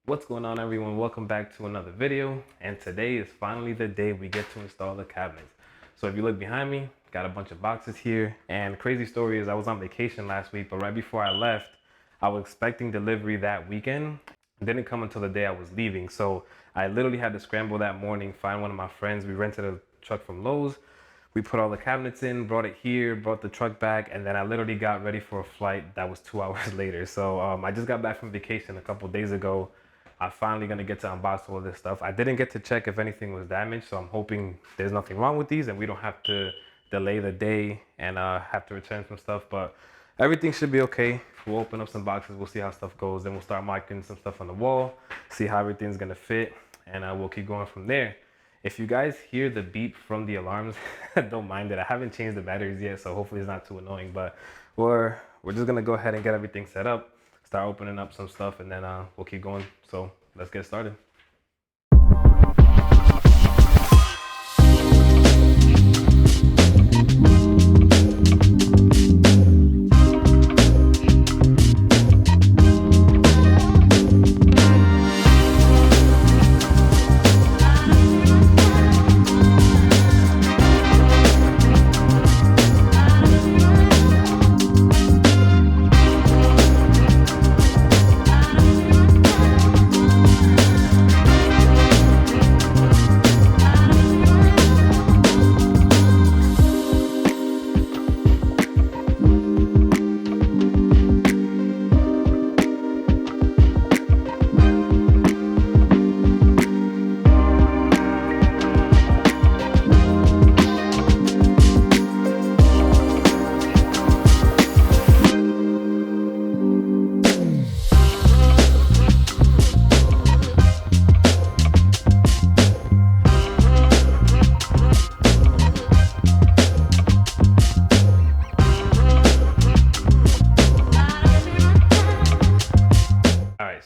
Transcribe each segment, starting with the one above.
What's going on, everyone? Welcome back to another video, and today is finally the day we get to install the cabinets. So if you look behind me, got a bunch of boxes here, and crazy story is I was on vacation last week, but right before I left, I was expecting delivery that weekend. It didn't come until the day I was leaving, so I literally had to scramble that morning, find one of my friends. We rented a truck from Lowe's. We put all the cabinets in, brought it here, brought the truck back, and then I literally got ready for a flight that was 2 hours later. So I just got back from vacation a couple days ago. I'm finally gonna get to unbox all of this stuff. I didn't get to check if anything was damaged, so I'm hoping there's nothing wrong with these and we don't have to delay the day and have to return some stuff. But everything should be okay. We'll open up some boxes, we'll see how stuff goes, then we'll start marking some stuff on the wall, see how everything's gonna fit, and we'll keep going from there. If you guys hear the beep from the alarms, don't mind it. I haven't changed the batteries yet, so hopefully it's not too annoying. But we're just gonna go ahead and get everything set up, start opening up some stuff, and then we'll keep going. So let's get started.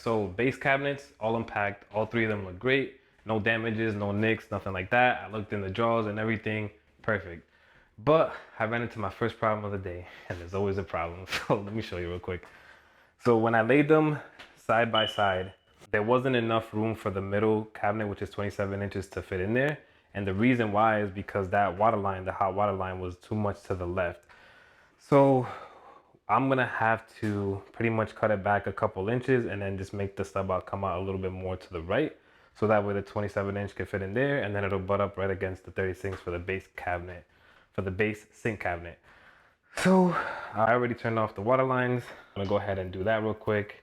So base cabinets, all unpacked. All three of them look great. No damages, no nicks, nothing like that. I looked in the drawers and everything, perfect. But I ran into my first problem of the day, and there's always a problem. So let me show you real quick. So when I laid them side by side, there wasn't enough room for the middle cabinet, which is 27 inches, to fit in there. And the reason why is because that water line, the hot water line, was too much to the left. So I'm gonna have to pretty much cut it back a couple inches and then just make the stub out come out a little bit more to the right. So that way the 27 inch can fit in there, and then it'll butt up right against the 36 for the base cabinet, for the base sink cabinet. So I already turned off the water lines. I'm gonna go ahead and do that real quick,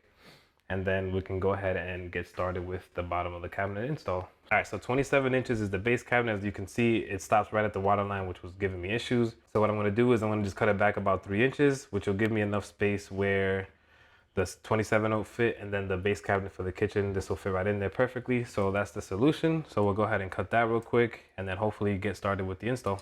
and then we can go ahead and get started with the bottom of the cabinet install. All right, so 27 inches is the base cabinet. As you can see, it stops right at the water line, which was giving me issues. So what I'm gonna do is I'm gonna just cut it back about 3 inches, which will give me enough space where the 27 will fit, and then the base cabinet for the kitchen, this will fit right in there perfectly. So that's the solution. So we'll go ahead and cut that real quick, and then hopefully get started with the install.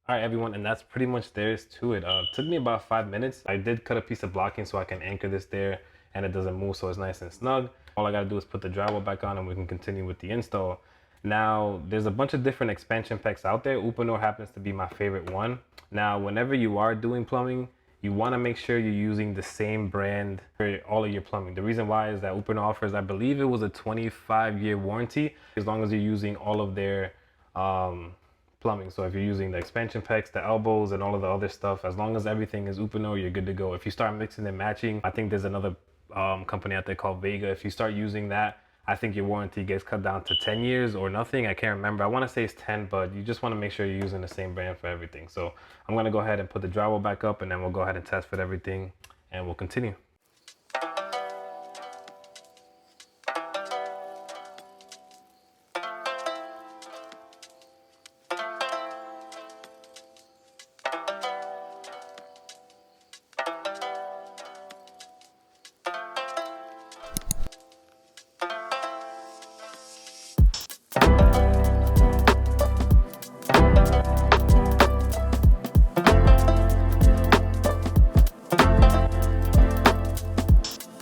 All right, everyone, and that's pretty much there's to it. Took me about 5 minutes. I did cut a piece of blocking so I can anchor this there and it doesn't move, so it's nice and snug. All I gotta do is put the drywall back on and we can continue with the install. Now, there's a bunch of different expansion packs out there. Uponor happens to be my favorite one. Now, whenever you are doing plumbing, you wanna make sure you're using the same brand for all of your plumbing. The reason why is that Uponor offers, I believe it was a 25-year warranty, as long as you're using all of their plumbing. So if you're using the expansion packs, the elbows, and all of the other stuff, as long as everything is Uponor, you're good to go. If you start mixing and matching, I think there's another company out there called Vega. If you start using that, I think your warranty gets cut down to 10 years or nothing. I can't remember. I want to say it's 10, but you just want to make sure you're using the same brand for everything. So I'm going to go ahead and put the drywall back up, and then we'll go ahead and test fit everything, and we'll continue.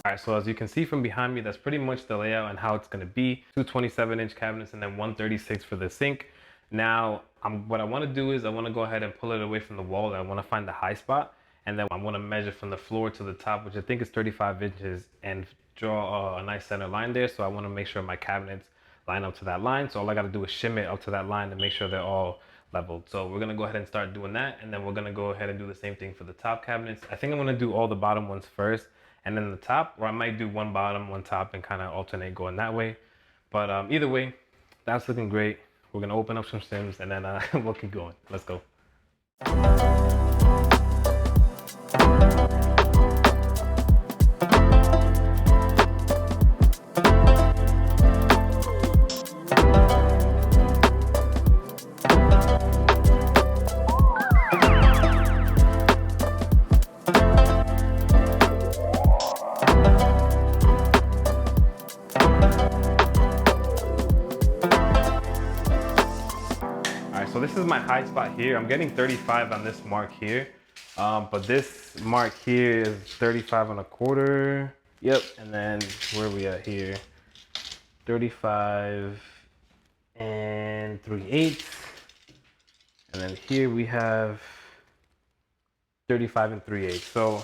Alright, so as you can see from behind me, that's pretty much the layout and how it's going to be. Two 27-inch cabinets and then 136 for the sink. Now, what I want to do is I want to go ahead and pull it away from the wall. I want to find the high spot, and then I want to measure from the floor to the top, which I think is 35 inches, and draw a nice center line there. So I want to make sure my cabinets line up to that line. So all I got to do is shim it up to that line to make sure they're all leveled. So we're going to go ahead and start doing that, and then we're going to go ahead and do the same thing for the top cabinets. I think I'm going to do all the bottom ones first, and then the top, or I might do one bottom, one top, and kind of alternate going that way. But either way, that's looking great. We're gonna open up some sims, and then we'll keep going. Let's go. So this is my high spot here. I'm getting 35 on this mark here, but this mark here is 35 and a quarter. Yep, and then where are we at here? 35 and 3/8, and then here we have 35 and 3/8. So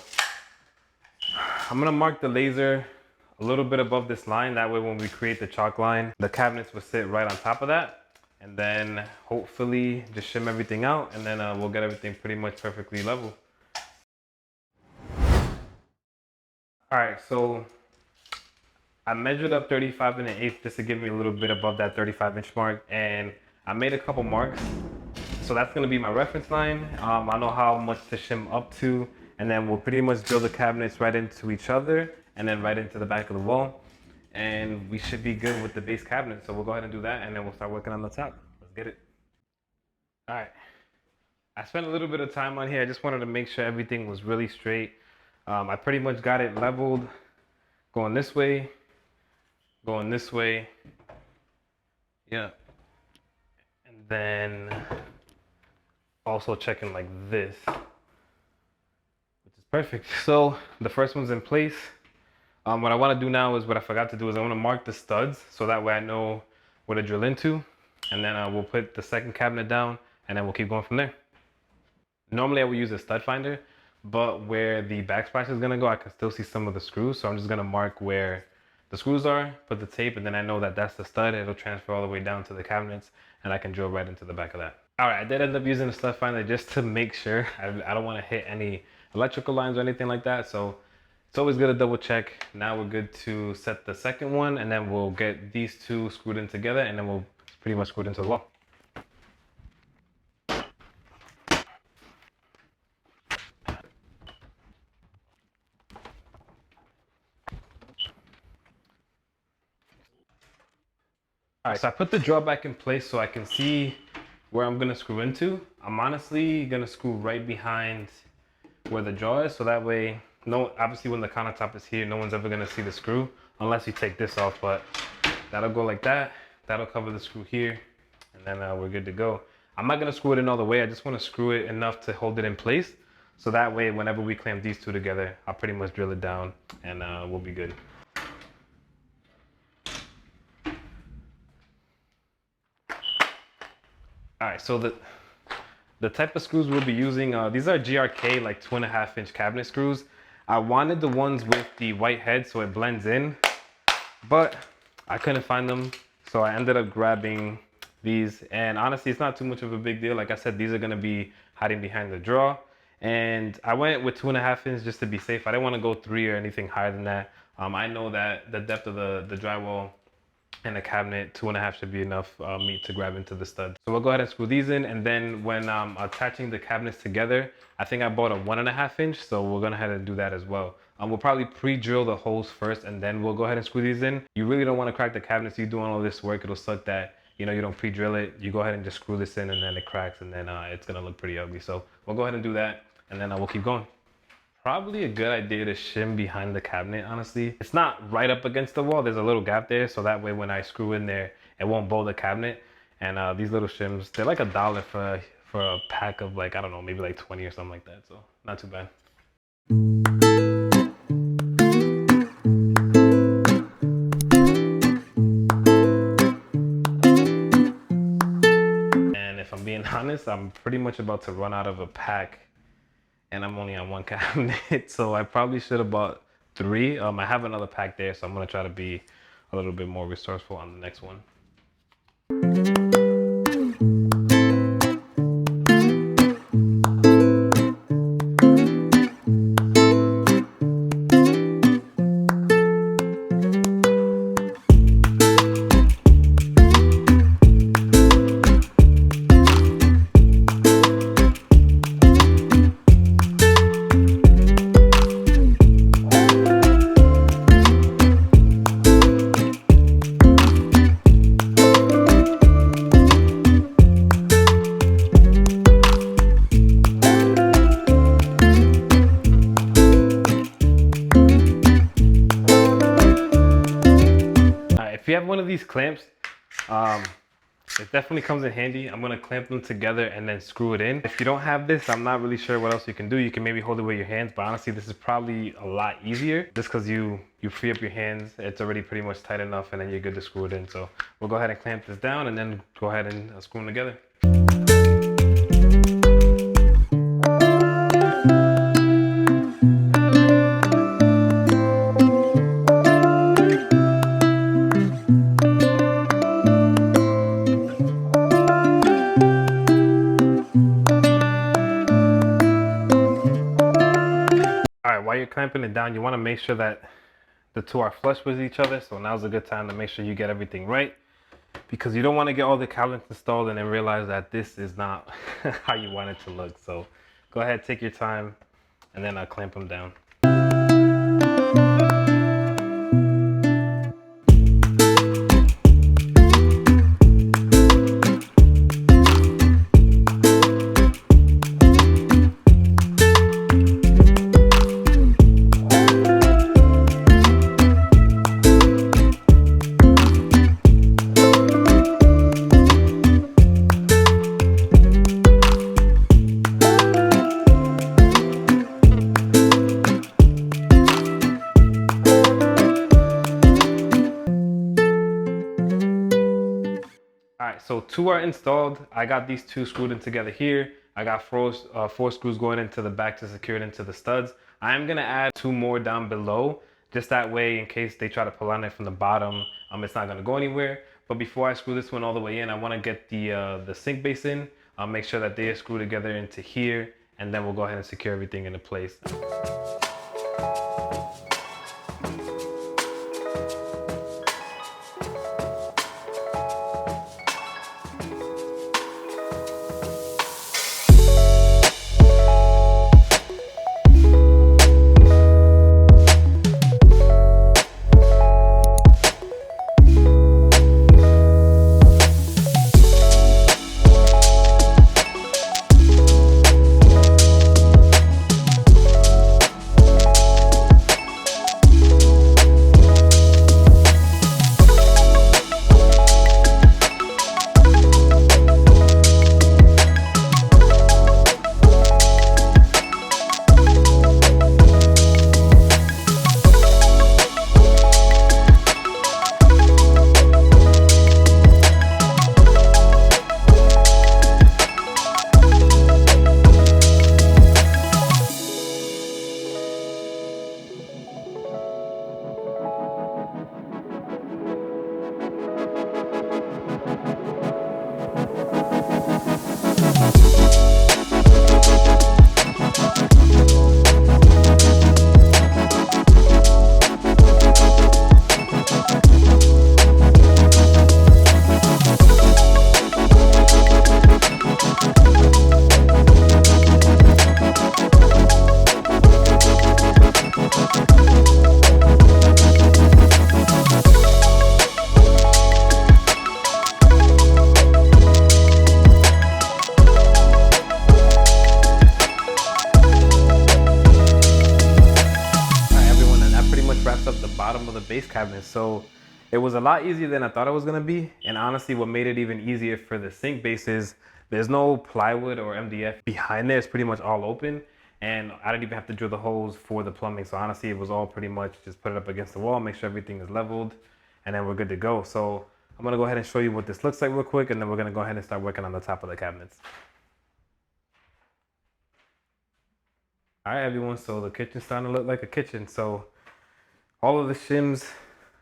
I'm gonna mark the laser a little bit above this line. That way, when we create the chalk line, the cabinets will sit right on top of that. And then hopefully just shim everything out, and then we'll get everything pretty much perfectly level. All right, so I measured up 35 and an eighth just to give me a little bit above that 35-inch mark, and I made a couple marks. So that's gonna be my reference line. I know how much to shim up to, and then we'll pretty much drill the cabinets right into each other and then right into the back of the wall. And we should be good with the base cabinet. So we'll go ahead and do that, and then we'll start working on the top. Let's get it. All right. I spent a little bit of time on here. I just wanted to make sure everything was really straight. I pretty much got it leveled, going this way, going this way. Yeah. And then also checking like this, which is perfect. So the first one's in place. What I want to do now is what I forgot to do is I want to mark the studs so that way I know where to drill into, and then we'll put the second cabinet down, and then we'll keep going from there. Normally I would use a stud finder, but where the backsplash is going to go, I can still see some of the screws. So I'm just going to mark where the screws are, put the tape, and then I know that that's the stud. It'll transfer all the way down to the cabinets, and I can drill right into the back of that. All right, I did end up using a stud finder just to make sure. I don't want to hit any electrical lines or anything like that. So it's always good to double check. Now we're good to set the second one, and then we'll get these two screwed in together, and then we'll pretty much screw it into the wall. All right, so I put the draw back in place so I can see where I'm gonna screw into. I'm honestly gonna screw right behind where the draw is, so that way, obviously when the countertop is here, no one's ever gonna see the screw unless you take this off, but that'll go like that. That'll cover the screw here, and then we're good to go. I'm not gonna screw it in all the way. I just wanna screw it enough to hold it in place. So that way, whenever we clamp these two together, I'll pretty much drill it down, and we'll be good. All right, so the type of screws we'll be using, these are GRK like 2.5-inch cabinet screws. I wanted the ones with the white head so it blends in, but I couldn't find them. So I ended up grabbing these, and honestly, it's not too much of a big deal. Like I said, these are gonna be hiding behind the draw. And I went with 2.5 inches just to be safe. I didn't want to go 3 or anything higher than that. I know that the depth of the drywall and a cabinet. 2.5 should be enough meat to grab into the studs. So we'll go ahead and screw these in, and then when attaching the cabinets together, I think I bought a 1.5 inch, so we're gonna have to do that as well. We'll probably pre-drill the holes first, and then we'll go ahead and screw these in. You really don't want to crack the cabinets. You're doing all this work, it'll suck that you don't pre-drill it. You go ahead and just screw this in, and then it cracks, and then it's gonna look pretty ugly. So we'll go ahead and do that, and then we'll keep going. Probably a good idea to shim behind the cabinet, honestly. It's not right up against the wall. There's a little gap there, so that way when I screw in there, it won't bow the cabinet. And these little shims, they're like $1 for a pack of, like, I don't know, maybe like 20 or something like that. So not too bad. And if I'm being honest, I'm pretty much about to run out of a pack, and I'm only on one cabinet, so I probably should have bought 3. I have another pack there, so I'm gonna try to be a little bit more resourceful on the next one. If you have one of these clamps, it definitely comes in handy. I'm gonna clamp them together and then screw it in. If you don't have this, I'm not really sure what else you can do. You can maybe hold it with your hands, but honestly, this is probably a lot easier just because you free up your hands. It's already pretty much tight enough, and then you're good to screw it in. So we'll go ahead and clamp this down and then go ahead and screw them together. While you're clamping it down, you want to make sure that the two are flush with each other. So now's a good time to make sure you get everything right, because you don't want to get all the cabinets installed and then realize that this is not how you want it to look. So go ahead, take your time, and then I'll clamp them down. Alright, so 2 are installed. I got these 2 screwed in together here. I got 4 screws going into the back to secure it into the studs. I am gonna add 2 more down below, just that way in case they try to pull on it from the bottom, it's not gonna go anywhere. But before I screw this one all the way in, I wanna get the sink basin. I'll make sure that they are screwed together into here, and then we'll go ahead and secure everything into place. bottom of the base cabinet. So it was a lot easier than I thought it was gonna be. And honestly, what made it even easier for the sink base is there's no plywood or MDF behind there. It's pretty much all open. And I didn't even have to drill the holes for the plumbing. So honestly, it was all pretty much just put it up against the wall, make sure everything is leveled, and then we're good to go. So I'm gonna go ahead and show you what this looks like real quick, and then we're gonna go ahead and start working on the top of the cabinets. All right, everyone, so the kitchen's starting to look like a kitchen. So all of the shims,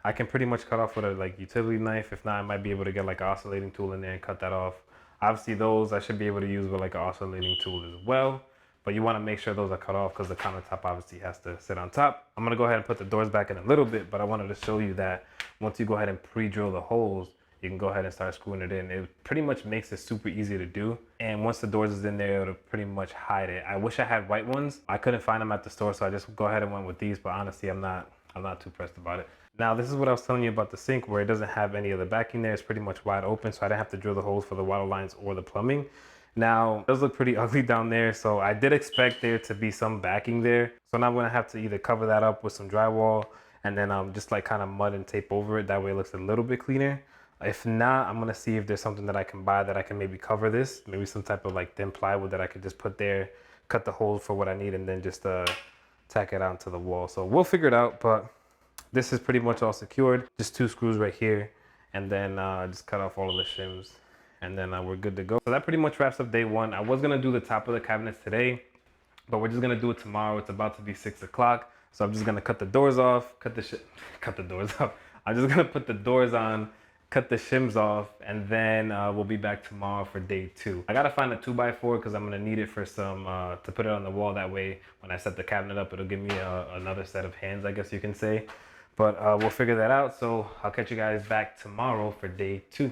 I can pretty much cut off with a like utility knife. If not, I might be able to get like an oscillating tool in there and cut that off. Obviously those I should be able to use with like an oscillating tool as well. But you want to make sure those are cut off because the countertop obviously has to sit on top. I'm gonna go ahead and put the doors back in a little bit, but I wanted to show you that once you go ahead and pre-drill the holes, you can go ahead and start screwing it in. It pretty much makes it super easy to do. And once the doors is in there, it'll pretty much hide it. I wish I had white ones. I couldn't find them at the store, so I just go ahead and went with these, but honestly, I'm not too pressed about it. Now, this is what I was telling you about the sink where it doesn't have any of the backing there. It's pretty much wide open, so I didn't have to drill the holes for the water lines or the plumbing. Now, it does look pretty ugly down there, so I did expect there to be some backing there. So now I'm gonna have to either cover that up with some drywall and then just like kind of mud and tape over it. That way it looks a little bit cleaner. If not, I'm gonna see if there's something that I can buy that I can maybe cover this. Maybe some type of like thin plywood that I could just put there, cut the holes for what I need, and then just tack it onto the wall. So we'll figure it out, but this is pretty much all secured. Just 2 screws right here, and then just cut off all of the shims, and then we're good to go. So that pretty much wraps up day 1. I was gonna do the top of the cabinets today, but we're just gonna do it tomorrow. It's about to be 6 o'clock, so I'm just gonna cut the doors off, cut the doors off. I'm just gonna put the doors on, cut the shims off, and then we'll be back tomorrow for day 2. I gotta find a 2x4 because I'm gonna need it for some to put it on the wall. That way when I set the cabinet up, it'll give me another set of hands, I guess you can say. But we'll figure that out. So I'll catch you guys back tomorrow for day 2.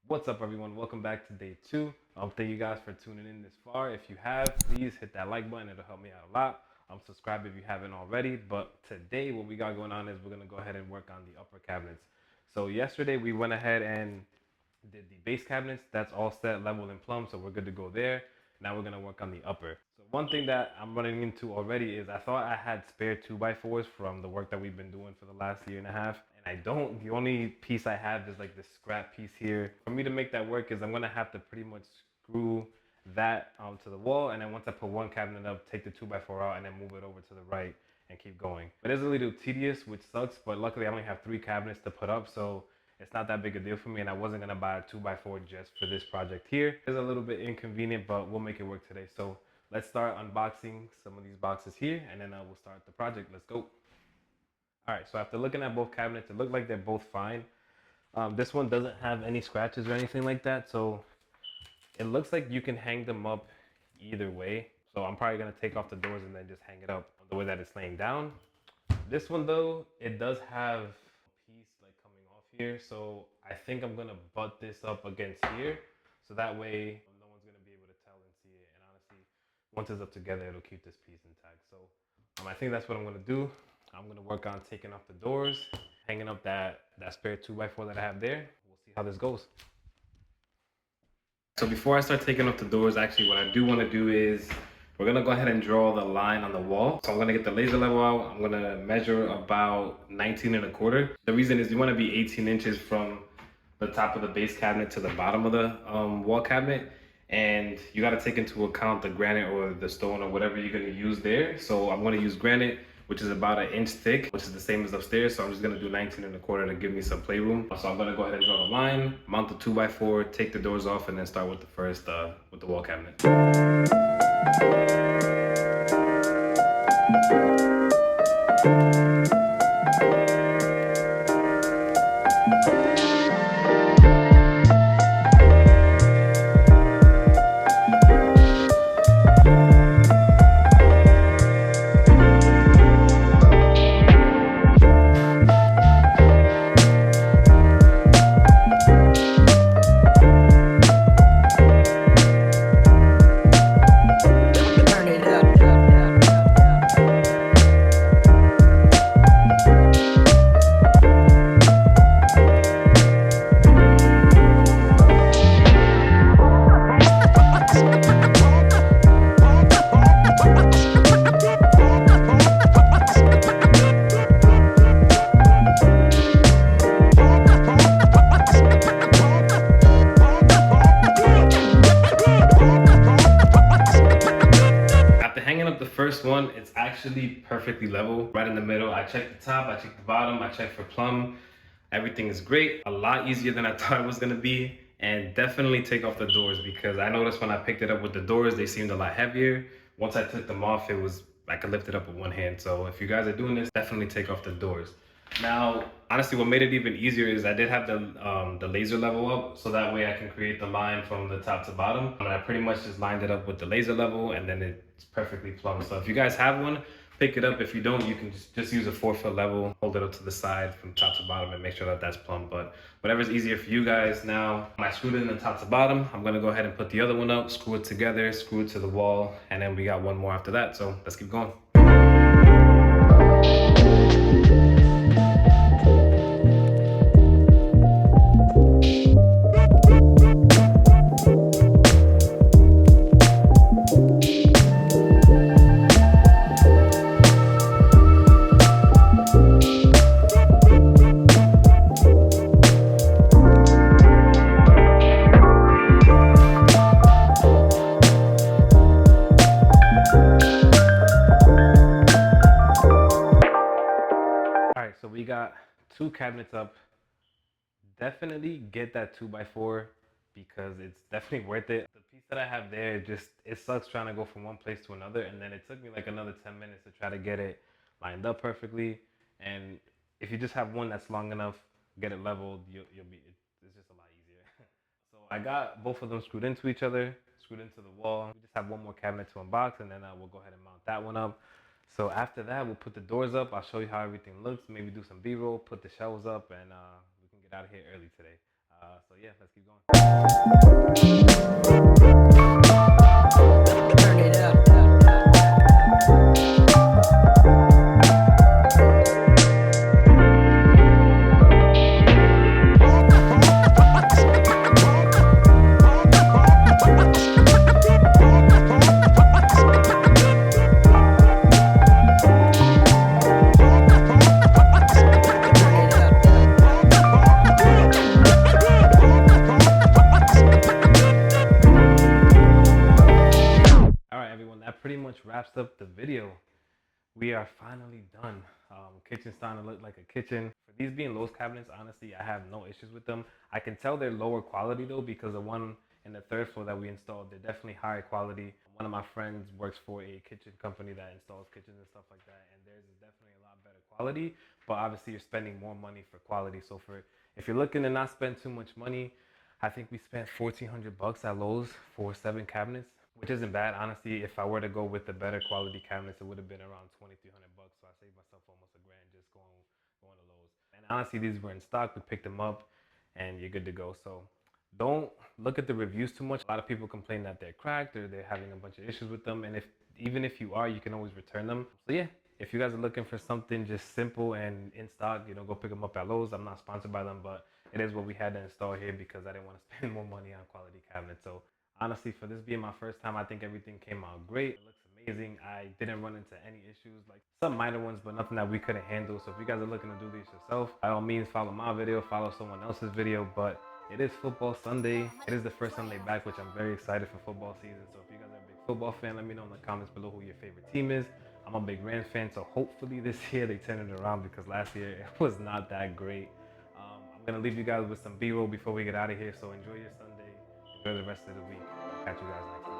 What's up, everyone? Welcome back to day 2. Thank you guys for tuning in this far. If you have, please hit that like button. It'll help me out a lot. Subscribe if you haven't already. But today what we got going on is we're gonna go ahead and work on the upper cabinets. So yesterday we went ahead and did the base cabinets. That's all set, level, and plumb, so we're good to go there. Now we're gonna work on the upper. So one thing that I'm running into already is I thought I had spare 2x4s from the work that we've been doing for the last 1.5 years, and I don't. The only piece I have is like this scrap piece here. For me to make that work is I'm gonna have to pretty much screw that to the wall, and then once I put one cabinet up, take the 2x4 out and then move it over to the right and keep going. It is a little tedious, which sucks, but luckily I only have 3 cabinets to put up, so it's not that big a deal for me, and I wasn't gonna buy a 2x4 just for this project here. It's a little bit inconvenient, but we'll make it work today. So let's start unboxing some of these boxes here, and then we'll start the project. Let's go. All right, so after looking at both cabinets, it looked like they're both fine. This one doesn't have any scratches or anything like that, so it looks like you can hang them up either way. So I'm probably gonna take off the doors and then just hang it up the way that it's laying down. This one though, it does have a piece like coming off here, so I think I'm gonna butt this up against here, so that way no one's gonna be able to tell and see it. And honestly, once it's up together, it'll keep this piece intact. So I think that's what I'm gonna do. I'm gonna work on taking off the doors, hanging up that spare 2x4 that I have there. We'll see how this goes. So before I start taking off the doors, actually what I do want to do is we're gonna go ahead and draw the line on the wall. So I'm gonna get the laser level out. I'm gonna measure about 19.25. The reason is you wanna be 18 inches from the top of the base cabinet to the bottom of the wall cabinet. And you gotta take into account the granite or the stone or whatever you're gonna use there. So I'm gonna use granite, which is about 1 inch thick, which is the same as upstairs. So I'm just gonna do 19.25 to give me some playroom. So I'm gonna go ahead and draw the line, mount the 2x4, take the doors off, and then start with the first, with the wall cabinet. picking up the first one, it's actually perfectly level, right in the middle. I checked the top, I checked the bottom, I checked for plumb. Everything is great, a lot easier than I thought it was gonna be. And definitely take off the doors, because I noticed when I picked it up with the doors, they seemed a lot heavier. Once I took them off, I could lift it up with one hand. So if you guys are doing this, definitely take off the doors. Now, honestly, what made it even easier is I did have the laser level up, so that way I can create the line from the top to bottom. And I pretty much just lined it up with the laser level, and then it's perfectly plumb. So if you guys have one, pick it up. If you don't, you can just use a 4-foot level, hold it up to the side from top to bottom, and make sure that that's plumb. But whatever's easier for you guys. Now, I screwed it in the top to bottom. I'm gonna go ahead and put the other one up, screw it together, screw it to the wall, and then we got one more after that. So let's keep going. So we got 2 cabinets up. Definitely get that 2x4, because it's definitely worth it. The piece that I have there, it sucks trying to go from one place to another, and then it took me like another 10 minutes to try to get it lined up perfectly. And if you just have one that's long enough, get it leveled, it's just a lot easier. So I got both of them screwed into each other, screwed into the wall. We just have one more cabinet to unbox, and then we'll go ahead and mount that one up. So after that, we'll put the doors up. I'll show you how everything looks, maybe do some B-roll, put the shelves up, and we can get out of here early today. So yeah, let's keep going. Turn it up. Pretty much wraps up the video. We are finally done. Kitchen's starting to look like a kitchen. For these being Lowe's cabinets, honestly, I have no issues with them. I can tell they're lower quality though, because the one in the 3rd floor that we installed, they're definitely higher quality. One of my friends works for a kitchen company that installs kitchens and stuff like that, and theirs is definitely a lot better quality. But obviously, you're spending more money for quality. So if you're looking to not spend too much money, I think we spent $1,400 at Lowe's for 7 cabinets, which isn't bad. Honestly, if I were to go with the better quality cabinets, it would have been around $2,300. So I saved myself almost $1,000 just going to Lowe's. And honestly, these were in stock. We picked them up, and you're good to go. So don't look at the reviews too much. A lot of people complain that they're cracked or they're having a bunch of issues with them. And even if you are, you can always return them. So yeah, if you guys are looking for something just simple and in stock, go pick them up at Lowe's. I'm not sponsored by them, but it is what we had to install here because I didn't want to spend more money on quality cabinets. So honestly, for this being my first time, I think everything came out great. It looks amazing. I didn't run into any issues, like some minor ones, but nothing that we couldn't handle. So if you guys are looking to do this yourself, by all means, follow my video, follow someone else's video. But it is football Sunday. It is the first Sunday back, which I'm very excited for football season. So if you guys are a big football fan, let me know in the comments below who your favorite team is. I'm a big Rams fan, so hopefully this year they turn it around, because last year it was not that great. I'm gonna leave you guys with some B-roll before we get out of here. So enjoy your Sunday, enjoy the rest of the week. I'll catch you guys next time.